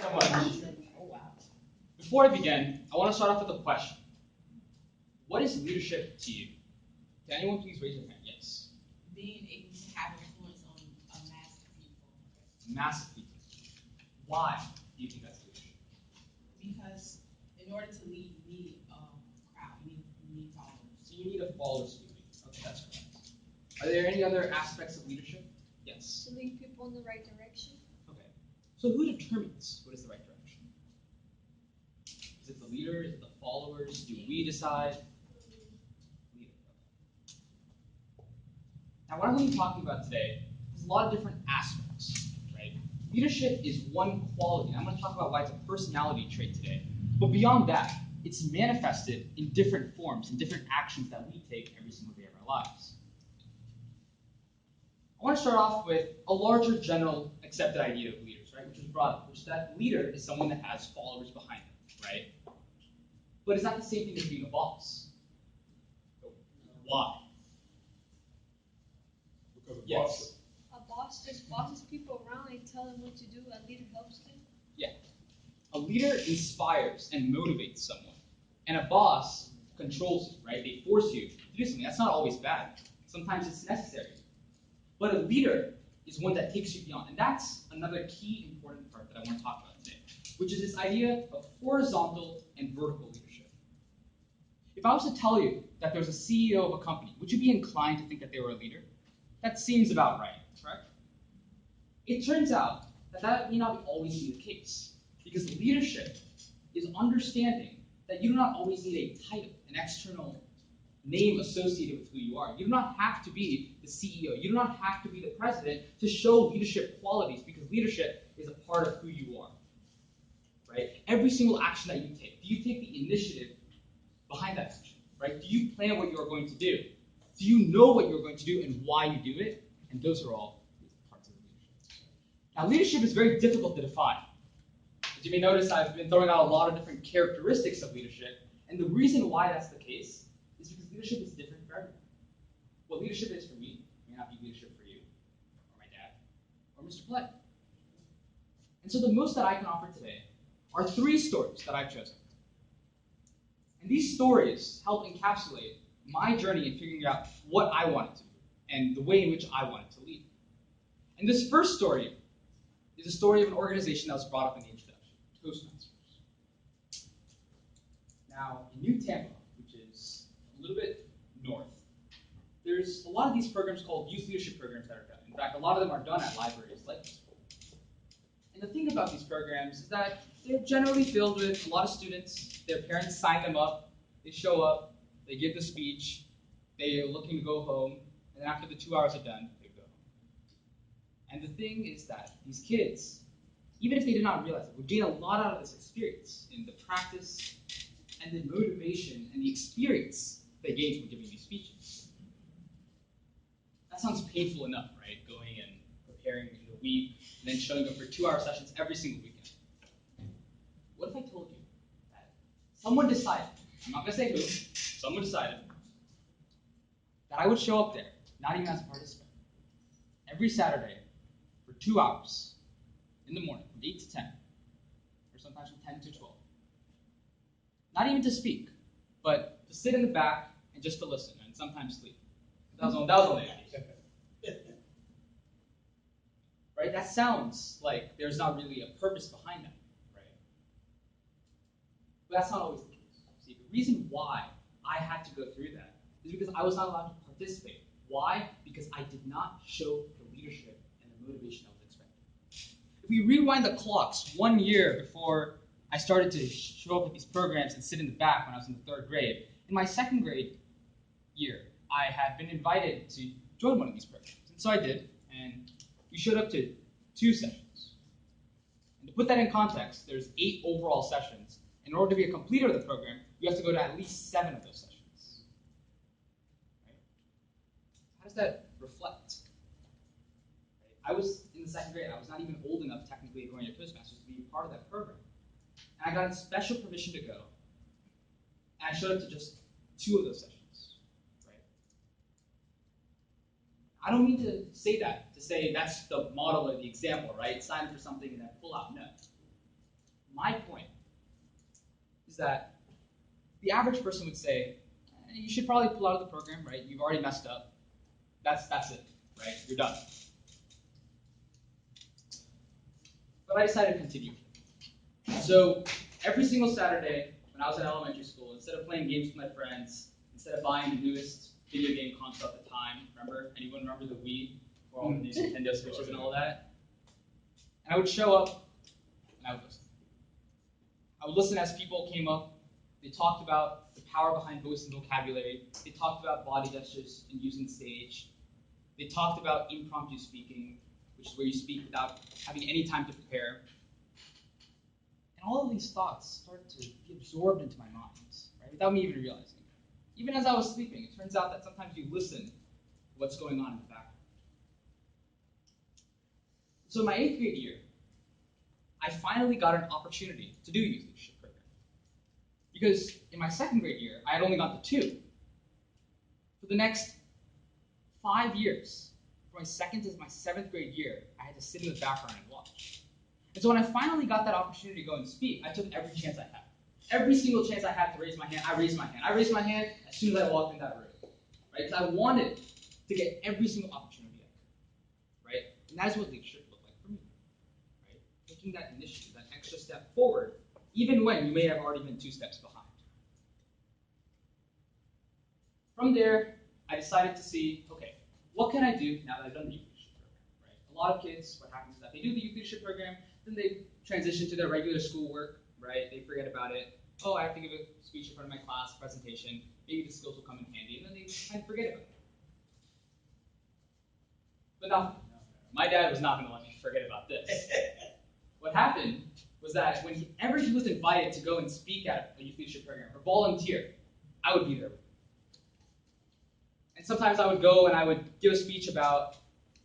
so much. Oh, wow. Before I begin, I want to start off with a question. What is leadership to you? Can anyone please raise their hand? Yes. Being able to have influence on a mass of people. Massive people. Why do you think that's leadership? Because in order to lead, you need a crowd. You need followers. So you need a followers to lead. Okay, that's correct. Are there any other aspects of leadership? Yes. To lead people in the right direction. Okay. So who determines what is the right direction? Is it the leader? Is it the followers? Do we decide? Leader. Okay. Now, what I'm going to be talking about today is a lot of different aspects, right? Leadership is one quality. And I'm going to talk about why it's a personality trait today. But beyond that, it's manifested in different forms, in different actions that we take every single day of our lives. I want to start off with a larger general accepted idea of leaders, right? Which was brought up, which is that leader is someone that has followers behind them, right? But it's not the same thing as being a boss. Why? Because of Yes. A boss just bosses people around and tell them what to do. A leader helps them. Yeah. A leader inspires and motivates someone. And a boss controls you, right? They force you to do something. That's not always bad. Sometimes it's necessary. But a leader is one that takes you beyond. And that's another key important part that I want to talk about today, which is this idea of horizontal and vertical leadership. If I was to tell you that there's a CEO of a company, would you be inclined to think that they were a leader? That seems about right, correct? It turns out that that may not always be the case, because leadership is understanding that you do not always need a title, an external name associated with who you are. You do not have to be the CEO. You do not have to be the president to show leadership qualities, because leadership is a part of who you are. Right? Every single action that you take, do you take the initiative behind that action? Right? Do you plan what you are going to do? Do you know what you're going to do and why you do it? And those are all parts of leadership. Now, leadership is very difficult to define. As you may notice, I've been throwing out a lot of different characteristics of leadership, and the reason why that's the case is because leadership is different for everyone. What leadership is for me may not be leadership for you, or my dad, or Mr. Play. And so the most that I can offer today are 3 stories that I've chosen. And these stories help encapsulate my journey in figuring out what I wanted to do and the way in which I wanted to lead. And this first story is a story of an organization that was brought up in the introduction, Toastmasters. Now, in New Tampa, which is a little bit north, there's a lot of these programs called youth leadership programs that are done. In fact, a lot of them are done at libraries like this one. And the thing about these programs is that they're generally filled with a lot of students. Their parents sign them up. They show up. They give the speech. They are looking to go home. And then after the 2 hours are done, they go home. And the thing is that these kids, even if they did not realize it, would gain a lot out of this experience in the practice and the motivation and the experience they gained from giving these speeches. That sounds painful enough, right? Going and preparing in the week and then showing up for 2-hour sessions every single weekend. What if I told you that someone decided, I'm not going to say who, someone decided that I would show up there, not even as a participant, every Saturday for 2 hours in the morning, from 8 to 10, or sometimes from 10 to 12. Not even to speak, but to sit in the back and just to listen, and sometimes sleep. That was only right? That sounds like there's not really a purpose behind that, right? But that's not always the case. See, the reason why I had to go through that is because I was not allowed to participate. Why? Because I did not show the leadership and the motivation I was expecting. If we rewind the clocks 1 year before I started to show up at these programs and sit in the back when I was in the 3rd grade, in my 2nd grade year, I had been invited to join one of these programs. And so I did, and we showed up to 2 sessions. And to put that in context, there's 8 overall sessions. In order to be a completer of the program, you have to go to at least 7 of those sessions. Right? How does that reflect? Right? I was in the 2nd grade. I was not even old enough, technically, going to Toastmasters to be a part of that program. And I got special permission to go. And I showed up to just 2 of those sessions. I don't mean to say that, to say that's the model or the example, right? Sign up for something and then pull out. No. My point is that the average person would say, you should probably pull out of the program, right? You've already messed up. That's it, right? You're done. But I decided to continue. So every single Saturday when I was in elementary school, instead of playing games with my friends, instead of buying the newest video game console at the time, anyone remember the Wii or all the new Nintendo Switches and all that? And I would show up and I would listen. I would listen as people came up. They talked about the power behind voice and vocabulary. They talked about body gestures and using the stage. They talked about impromptu speaking, which is where you speak without having any time to prepare. And all of these thoughts started to be absorbed into my mind, right, without me even realizing it. Even as I was sleeping, it turns out that sometimes you listen to what's going on in the background. So in my 8th grade year, I finally got an opportunity to do a youth leadership program. Because in my 2nd grade year, I had only gone to 2. For the next 5 years, from my 2nd to my 7th grade year, I had to sit in the background and watch. And so when I finally got that opportunity to go and speak, I took every chance I had. Every single chance I had to raise my hand, I raised my hand. I raised my hand as soon as I walked in that room, right? Because I wanted to get every single opportunity I could, right? And that is what leadership looked like for me, right? Taking that initiative, that extra step forward, even when you may have already been 2 steps behind. From there, I decided to see, okay, what can I do now that I've done the youth leadership program, right? A lot of kids, what happens is that they do the youth leadership program, then they transition to their regular schoolwork, right? They forget about it. Oh, I have to give a speech in front of my class, presentation. Maybe the skills will come in handy, and then they kind of forget about it. But no, my dad was not going to let me forget about this. What happened was that whenever he was invited to go and speak at a youth leadership program or volunteer, I would be there with him. And sometimes I would go and I would give a speech about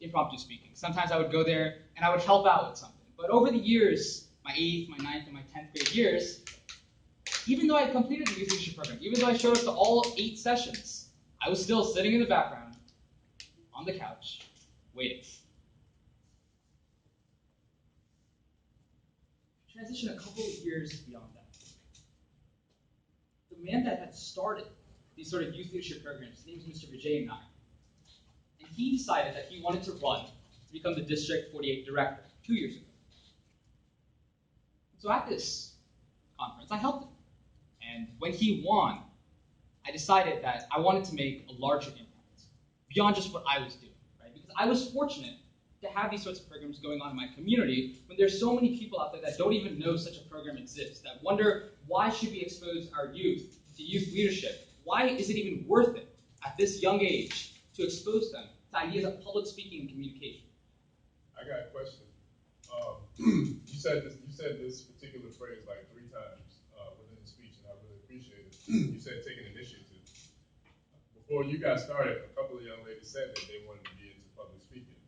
impromptu speaking. Sometimes I would go there and I would help out with something. But over the years, my 8th, my 9th, and my 10th grade years, even though I had completed the youth leadership program, even though I showed up to all 8 sessions, I was still sitting in the background, on the couch, waiting. Transition a couple of years beyond that. The man that had started these sort of youth leadership programs, his name is Mr. Vijay Nair. And he decided that he wanted to run to become the District 48 director 2 years ago. So at this conference, I helped him. And when he won, I decided that I wanted to make a larger impact beyond just what I was doing, right? Because I was fortunate to have these sorts of programs going on in my community when there's so many people out there that don't even know such a program exists, that wonder why should we expose our youth to youth leadership? Why is it even worth it at this young age to expose them to ideas of public speaking and communication? I got a question. You said this particular phrase like 3 times within the speech, and I really appreciate it. You said take an initiative. Before you got started, a couple of young ladies said that they wanted to be into public speaking.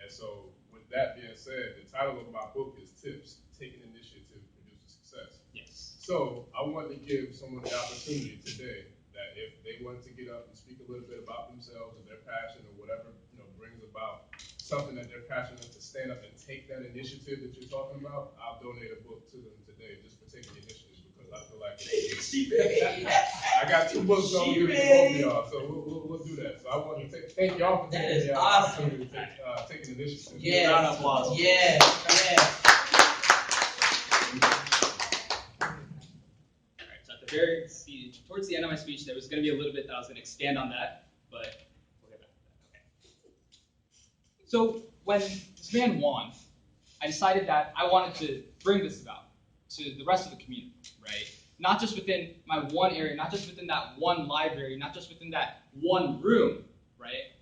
And so with that being said, the title of my book is Tips, Take an Initiative, Produces Success. Yes. So I want to give someone the opportunity today that if they wanted to get up and speak a little bit about themselves or their passion or whatever brings about something that they're passionate to stand up and take that initiative that you're talking about, I'll donate a book to them today just for taking the initiative because I feel like I got 2 books on you for both of y'all, so we'll do that. So I want to thank y'all for taking the opportunity to take an initiative. Yeah. Round of applause. Yeah. Towards the end of my speech, there was going to be a little bit that I was going to expand on that, but we'll get back to that. Okay. So when this man won, I decided that I wanted to bring this about to the rest of the community, right? Not just within my one area, not just within that one library, not just within that one room, right?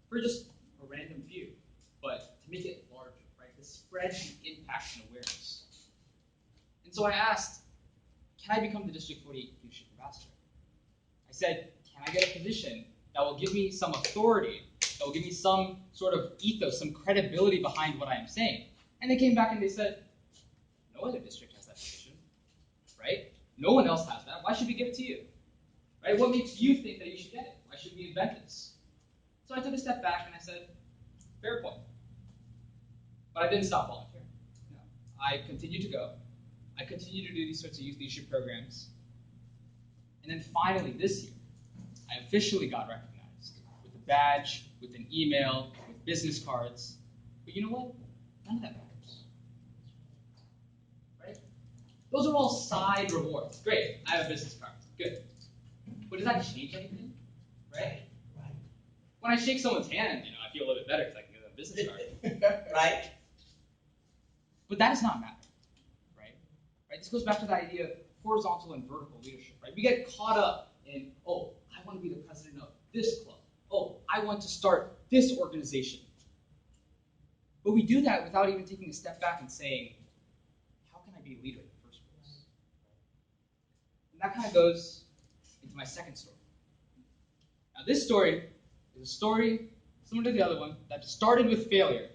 For just a random few, but to make it larger, right? To spread the impact and awareness. And so I asked, can I become the District 48 Leadership Ambassador? I said, can I get a position that will give me some authority, that will give me some sort of ethos, some credibility behind what I am saying? And they came back and they said, no other district has that position, right? No one else has that. Why should we give it to you? Right? What makes you think that you should get it? Why should we invent this? So I took a step back and I said, fair point. But I didn't stop volunteering. No. I continued to go. I continued to do these sorts of youth leadership programs. And then finally, this year, I officially got recognized with a badge, with an email, with business cards. But you know what? None of that matters. Right? Those are all side rewards. Great, I have a business card. Good. But does that change anything? Right? When I shake someone's hand, I feel a little bit better because I can give them a business card. Right? But that does not matter. Right? This goes back to the idea of horizontal and vertical leadership. Right? We get caught up in, oh, I want to be the president of this club. Oh, I want to start this organization. But we do that without even taking a step back and saying, how can I be a leader in the first place? And that kind of goes into my second story. Now, this story is a story similar to the other one that started with failure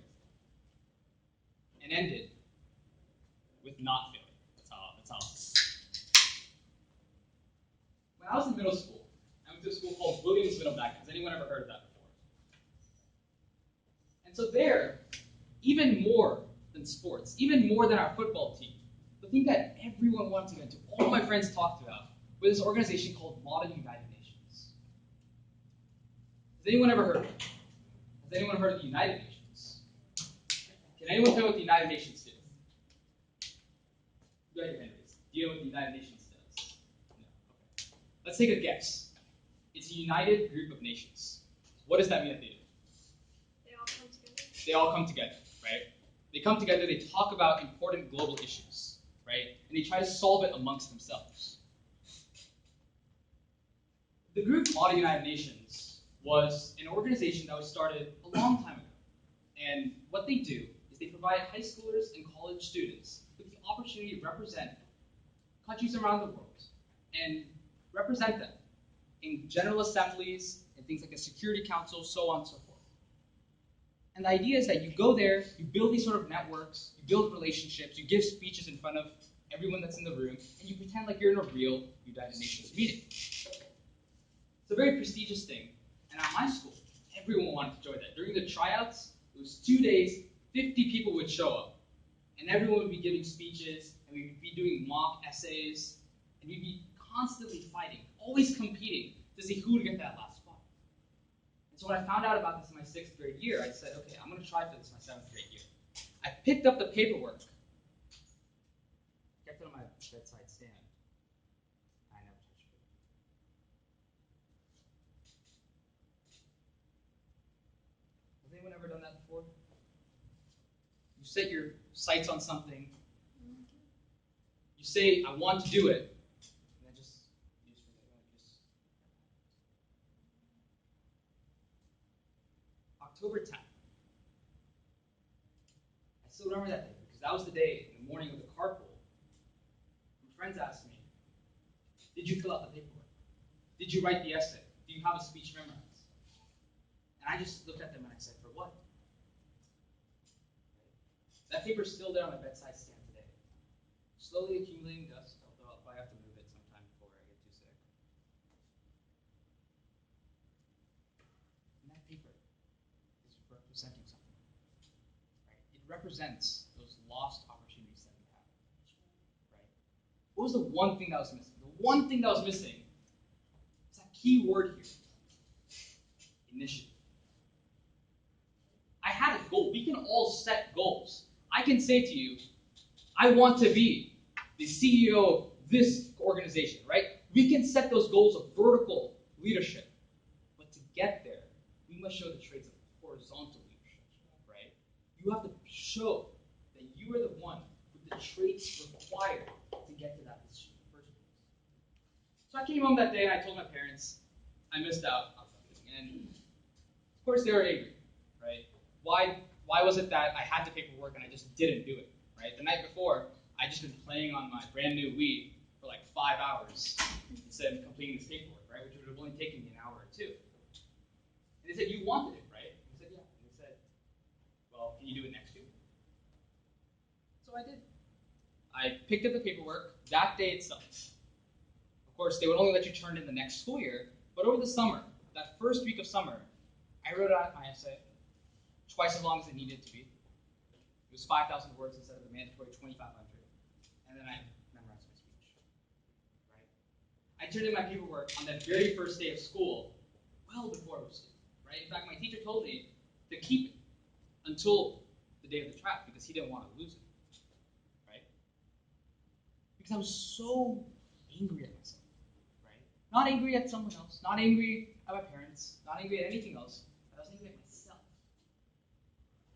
and ended with not failure. That's all. When I was in middle school, I went to a school called Williams Middle Back. Has anyone ever heard of that before? And so there, even more than sports, even more than our football team, the thing that everyone wanted to get into, all of my friends talked about, was this organization called Modern United Nations. Has anyone ever heard of it? Has anyone heard of the United Nations? Can anyone tell me what the United Nations do? Go ahead, Henry. Do you know what the United Nations does? No. Okay. Let's take a guess. It's a united group of nations. What does that mean that they do? They all come together. They all come together, right? They come together, they talk about important global issues, right? And they try to solve it amongst themselves. The group Modern United Nations was an organization that was started a long time ago. And what they do is they provide high schoolers and college students with the opportunity to represent countries around the world and represent them in general assemblies and things like the Security Council, so on and so forth. And the idea is that you go there, you build these sort of networks, you build relationships, you give speeches in front of everyone that's in the room, and you pretend like you're in a real United Nations meeting. It's a very prestigious thing, and at my school, everyone wanted to join that. During the tryouts, it was 2 days, 50 people would show up, and everyone would be giving speeches, and we would be doing mock essays, and we'd be constantly fighting, always competing to see who would get that last spot. And so when I found out about this in my 6th grade year, I said, okay, I'm going to try for this my 7th grade year. I picked up the paperwork, kept it on my bedside stand. I never touched it. Has anyone ever done that before? You set your sights on something. You say, I want to do it. And then you just October 10th. I still remember that day because that was the day in the morning of the carpool. My friends asked me, did you fill out the paperwork? Did you write the essay? Do you have a speech memorized? And I just looked at them and I said, for what? That paper's still there on my bedside stand today. Slowly accumulating dust, although I'll probably have to move it sometime before I get too sick. And that paper is representing something. Right? It represents those lost opportunities that we have. Right? What was the one thing that was missing? The one thing that was missing is that key word here. Initiative. I had a goal. We can all set goals. I can say to you, I want to be the CEO of this organization, right? We can set those goals of vertical leadership. But to get there, we must show the traits of horizontal leadership, right? You have to show that you are the one with the traits required to get to that position in the first place. So I came home that day and I told my parents I missed out on something. And of course they were angry, right? Why was it that I had the paperwork and I just didn't do it, right? The night before, I'd just been playing on my brand new Wii for like 5 hours instead of completing this paperwork, right? Which would have only taken me an hour or two. And they said, you wanted it, right? And I said, yeah. And they said, well, can you do it next year? So I did. I picked up the paperwork that day itself. Of course, they would only let you turn it in the next school year, but over the summer, that first week of summer, I wrote out my essay, twice as long as it needed to be. It was 5,000 words instead of the mandatory 2,500. And then I I turned in my paperwork on that very first day of school, well before it was due, right? In fact, my teacher told me to keep it until the day of the trial because he didn't want to lose it, right? Because I was so angry at myself, right? Not angry at someone else, not angry at my parents, not angry at anything else, but I was angry at myself.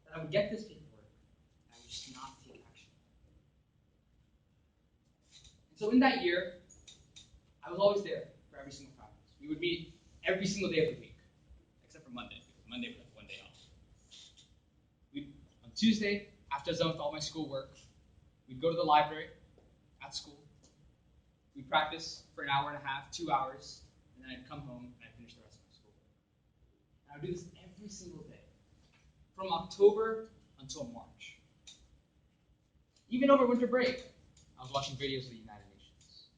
That I would get this paperwork and I would just not take action. And so in that year, I was always there for every single practice. We would meet every single day of the week, except for Monday, because Monday was like one day off. On Tuesday, after I was done with all my schoolwork, we'd go to the library at school. We'd practice for an hour and a half, 2 hours, and then I'd come home and I'd finish the rest of my schoolwork. And I would do this every single day, from October until March. Even over winter break, I was watching videos of the United Nations.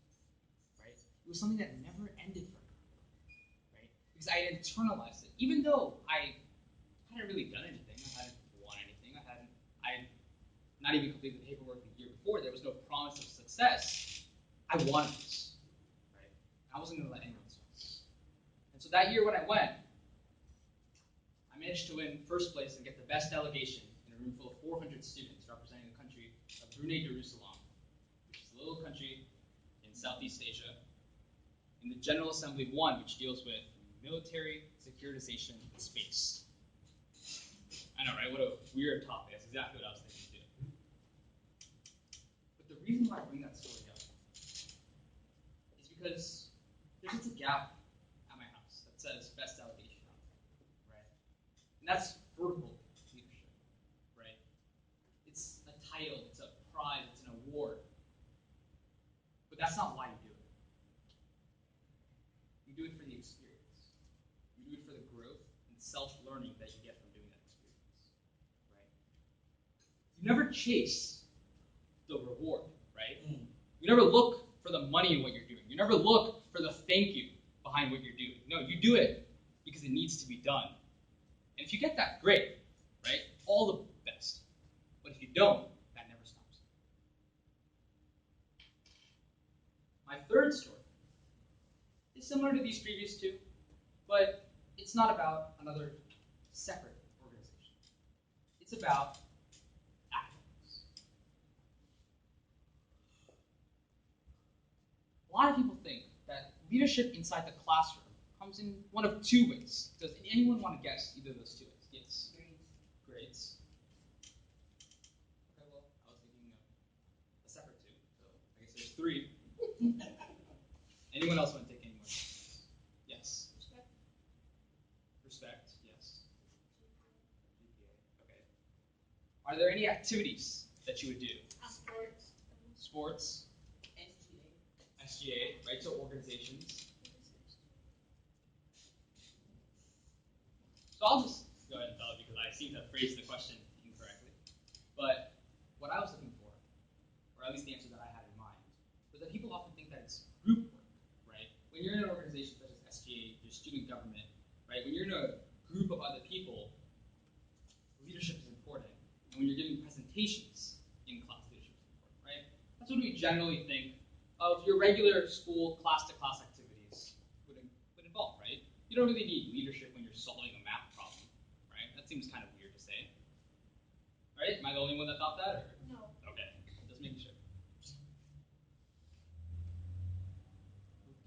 Right? It was something that never ended for me. Right? Because I had internalized it. Even though I hadn't really done anything, I hadn't won anything, I had not even completed the paperwork the year before, there was no promise of success. I wanted this. Right? I wasn't going to let anyone else. And so that year when I went, I managed to win first place and get the best delegation in a room full of 400 students representing the country of Brunei Darussalam, which is a little country in Southeast Asia, in the General Assembly 1, which deals with military securitization in space. I know, right? What a weird topic. That's exactly what I was thinking too. But the reason why I bring that story up is because there's just a gap at my house that says best delegation, right? And that's vertical leadership, right? It's a title, it's a prize, it's an award. But that's not why you do it. You do it for the experience. You do it for the growth and self-learning that you get from doing that experience, right? You never chase the reward, right? You never look for the money in what you're doing. You never look for the thank you behind what you're doing. No, you do it because it needs to be done. And if you get that, great, right? All the best. But if you don't, that never stops. My third story is similar to these previous two, but it's not about another separate organization. It's about academics. A lot of people think that leadership inside the classroom comes in one of two ways. Does anyone want to guess either of those two ways? Yes. Grades. Okay, well, I was thinking a separate two, so I guess there's three. Anyone else want to take any more? Yes. Respect. Respect, yes. Okay. Are there any activities that you would do? Sports. Sports. SGA, right? So organizations. So I'll just go ahead and tell it because I seem to have phrased the question incorrectly. But what I was looking for, or at least the answer that I had in mind, was that people often think that it's group work, right? When you're in an organization such as SGA, your student government, right? When you're in a group of other people, leadership is important. And when you're giving presentations in class, leadership is important, right? That's what we generally think of your regular school class-to-class activities would involve, right? You don't really need leadership when you're solving a math problem, right? That seems kind of weird to say. Right? Am I the only one that thought that? Or? No. Okay, just making sure.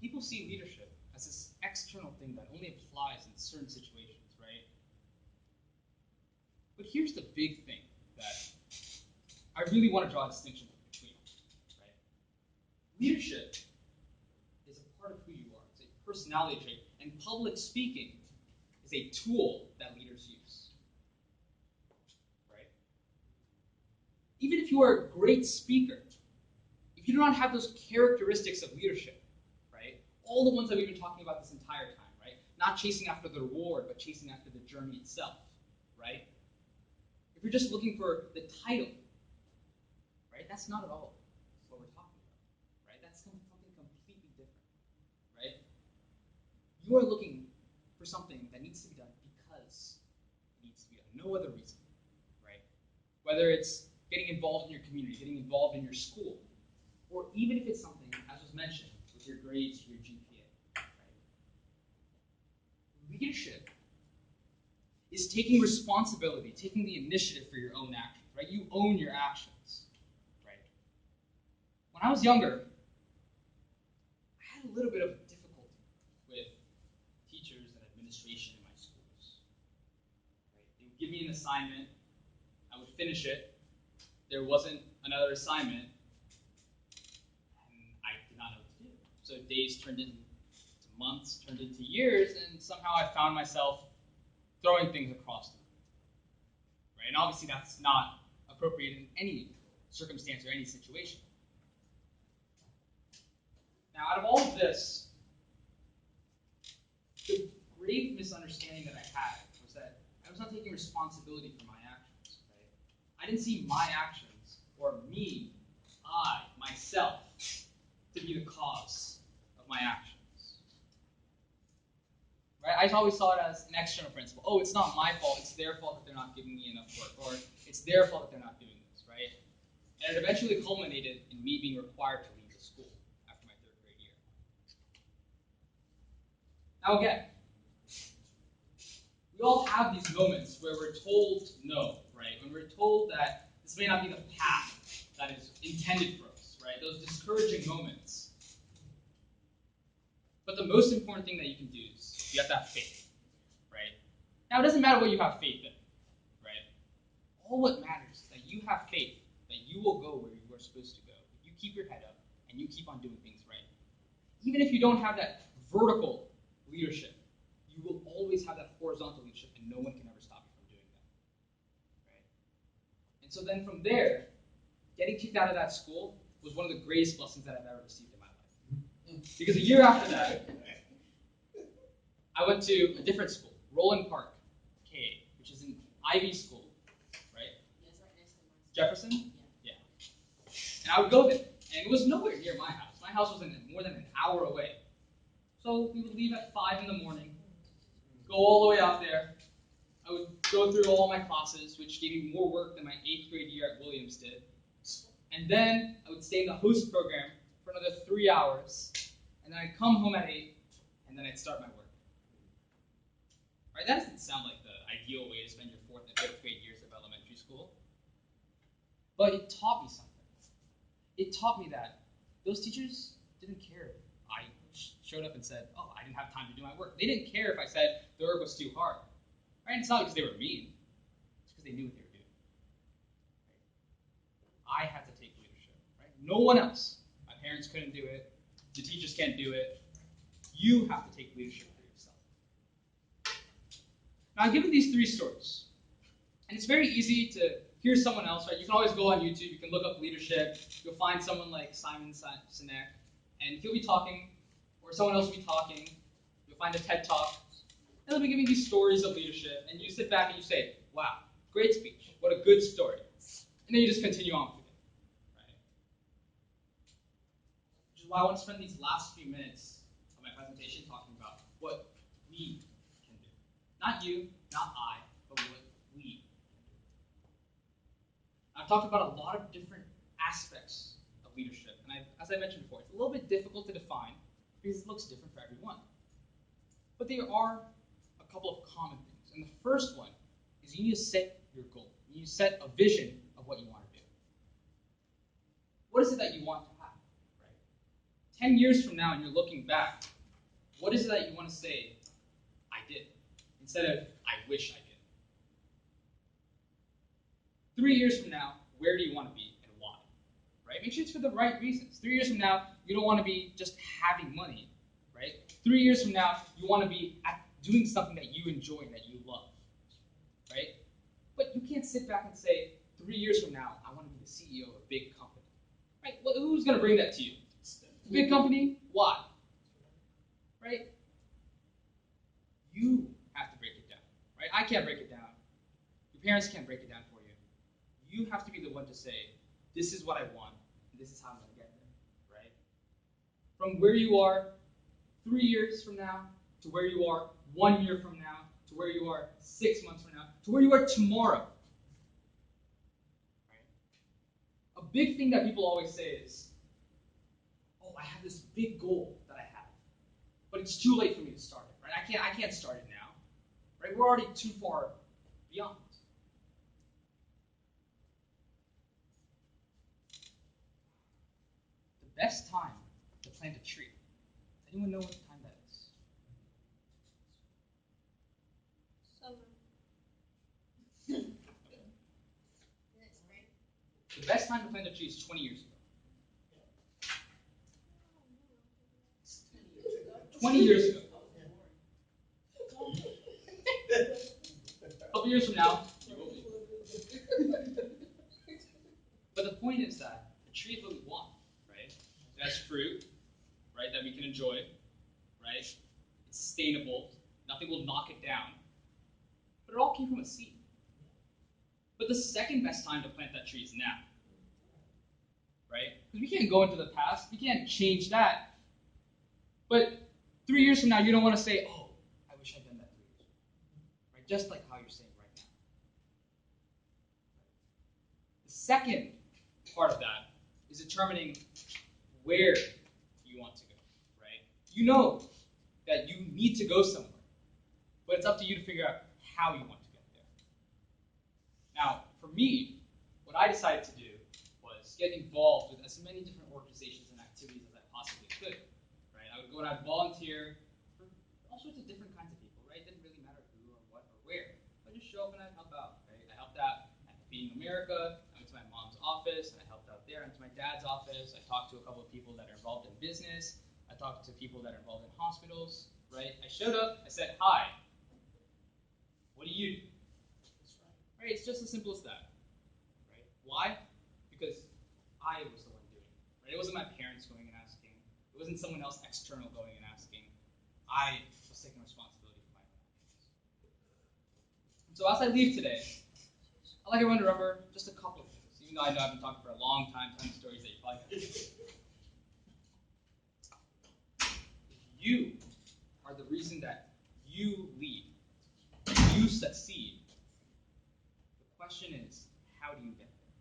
People see leadership as this external thing that only applies in certain situations, right? But here's the big thing that I really want to draw a distinction between, right? Leadership is a part of who you are. It's a personality trait. And public speaking is a tool that leaders use. Right? Even if you are a great speaker, if you do not have those characteristics of leadership, right? All the ones that we've been talking about this entire time, right? Not chasing after the reward, but chasing after the journey itself, right? If you're just looking for the title, right? That's not at all what we're talking about, right? That's something completely different, right? You are looking for something that needs to be done because it needs to be done. No other reason, right? Whether it's getting involved in your community, getting involved in your school, or even if it's something, as was mentioned, with your grades, your GPA, leadership is taking responsibility, taking the initiative for your own actions, right? You own your actions, right? When I was younger, I had a little bit of difficulty with teachers and administration in my schools. Right? They would give me an assignment, I would finish it, there wasn't another assignment, and I did not know what to do. So days turned into months, turned into years, and somehow I found myself throwing things across the room. Right? And obviously that's not appropriate in any circumstance or any situation. Now, out of all of this, the grave misunderstanding that I had was that I was not taking responsibility for my actions. Right? I didn't see my actions, or me, myself, to be the cause of my actions. Right? I always saw it as an external principle. Oh, it's not my fault. It's their fault that they're not giving me enough work. Or it's their fault that they're not doing this, right? And it eventually culminated in me being required to leave the school after my 3rd grade year. Now again, we all have these moments where we're told no, right? When we're told that this may not be the path that is intended for us, right? Those discouraging moments. But the most important thing that you can do is you have to have faith, right? Now, it doesn't matter what you have faith in, right? All what matters is that you have faith that you will go where you are supposed to go. If you keep your head up and you keep on doing things right. Even if you don't have that vertical leadership, you will always have that horizontal leadership, and no one can ever stop you from doing that, right? And so then from there, getting kicked out of that school was one of the greatest blessings that I've ever received in my life. Because a year after that, I went to a different school, Roland Park, KA, which is an Ivy school, right? Yes, right next to my Jefferson? Yeah. And I would go there, and it was nowhere near my house. My house was more than an hour away. So we would leave at 5 in the morning, go all the way out there. I would go through all my classes, which gave me more work than my 8th grade year at Williams did. And then I would stay in the host program for another 3 hours, and then I'd come home at 8, and then I'd start my work. Right? That doesn't sound like the ideal way to spend your 4th and 5th grade years of elementary school. But it taught me something. It taught me that those teachers didn't care if I showed up and said, oh, I didn't have time to do my work. They didn't care if I said the work was too hard. Right? And it's not because they were mean. It's because they knew what they were doing. Right? I had to take leadership. Right? No one else. My parents couldn't do it. The teachers can't do it. You have to take leadership for yourself. Now, I've given these 3 stories. And it's very easy to hear someone else, right? You can always go on YouTube, you can look up leadership, you'll find someone like Simon Sinek, and he'll be talking, or someone else will be talking, you'll find a TED Talk, and they'll be giving these stories of leadership, and you sit back and you say, wow, great speech, what a good story. And then you just continue on with it, right? Which is why I want to spend these last few minutes of my presentation talking about what we can do. Not you, not I, but what we can do. I've talked about a lot of different aspects of leadership, and as I mentioned before, it's a little bit difficult to define because it looks different for everyone. But there are a couple of common things, and the first one is you need to set your goal. You need to set a vision of what you want to do. What is it that you want to have? Right? 10 years from now, and you're looking back, what is it that you want to say, I did, instead of I wish I did? 3 years from now, where do you want to be and why? Right? Make sure it's for the right reasons. 3 years from now, you don't want to be just having money, right? 3 years from now, you want to be doing something that you enjoy and that you love, right? But you can't sit back and say, 3 years from now, I want to be the CEO of a big company, right? Well, who's going to bring that to you? A big company? Why? Right? You have to break it down, right? I can't break it down. Your parents can't break it down for you. You have to be the one to say, this is what I want, and this is how I'm going to get there, right? From where you are 3 years from now, to where you are 1 year from now, to where you are 6 months from now, to where you are tomorrow. Right? A big thing that people always say is, oh, I have this big goal that I have, but it's too late for me to start it, right? I can't start it now. Right? We're already too far beyond. The best time to plant a tree. Does anyone know what time that is? Summer. The best time to plant a tree is 20 years ago. 20 years ago. A couple years from now, you will be. But the point is that a tree is what we want, right? It has fruit, right, that we can enjoy, right? It's sustainable. Nothing will knock it down. But it all came from a seed. But the second best time to plant that tree is now. Right? Because we can't go into the past. We can't change that. But 3 years from now, you don't want to say, oh, I wish I'd done that 3 years ago. Right? Just like how you're saying right now. The second part of that is determining where you want to go. Right? You know that you need to go somewhere. But it's up to you to figure out how you want to get there. Now, for me, what I decided to do was get involved with as many different organizations and activities as I possibly could. Right? I would go and I'd volunteer for all sorts of different kinds of people. Right? It didn't really matter who or what or where. I'd just show up and I'd help out. Right? I helped out at Feeding America. I went to my mom's office and I helped out there. I went to my dad's office. I talked to a couple of people that are involved in business. I talked to people that are involved in hospitals. Right? I showed up. I said, hi. What do you do? Right? It's just as simple as that. Right? Why? Because I was the one doing it. Right? It wasn't my parents going and asking. It wasn't someone else external going and asking. I was taking responsibility for my own actions. And so as I leave today, I'd like everyone to remember just a couple of things. Even though I know I've been talking for a long time, telling stories that you probably have. You are the reason that you lead. You succeed. The question is, how do you get there?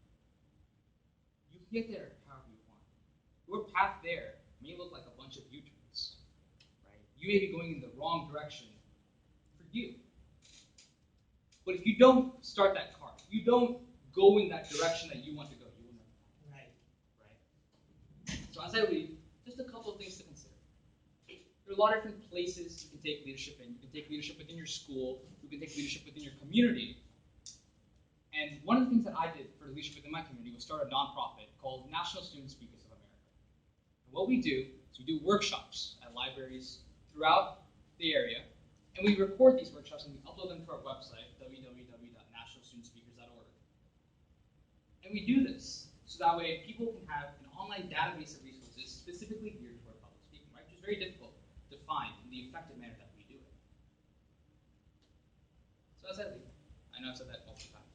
You can get there however you want. Your path there may look like a bunch of U-turns. Right? You may be going in the wrong direction for you. But if you don't start that car, if you don't go in that direction that you want to go, you will never find it. Right? So as I leave, just a couple of things to consider. There are a lot of different places you can take leadership in. You can take leadership within your school. You can take leadership within your community. And one of the things that I did for leadership within my community was start a nonprofit called National Student Speakers of America. And what we do is we do workshops at libraries throughout the area, and we record these workshops and we upload them to our website, www.nationalstudentspeakers.org. And we do this so that way people can have an online database of resources specifically geared toward public speaking, right? Which is very difficult to find in the effective manner that we do it. So as I leave, I know I've said that multiple times.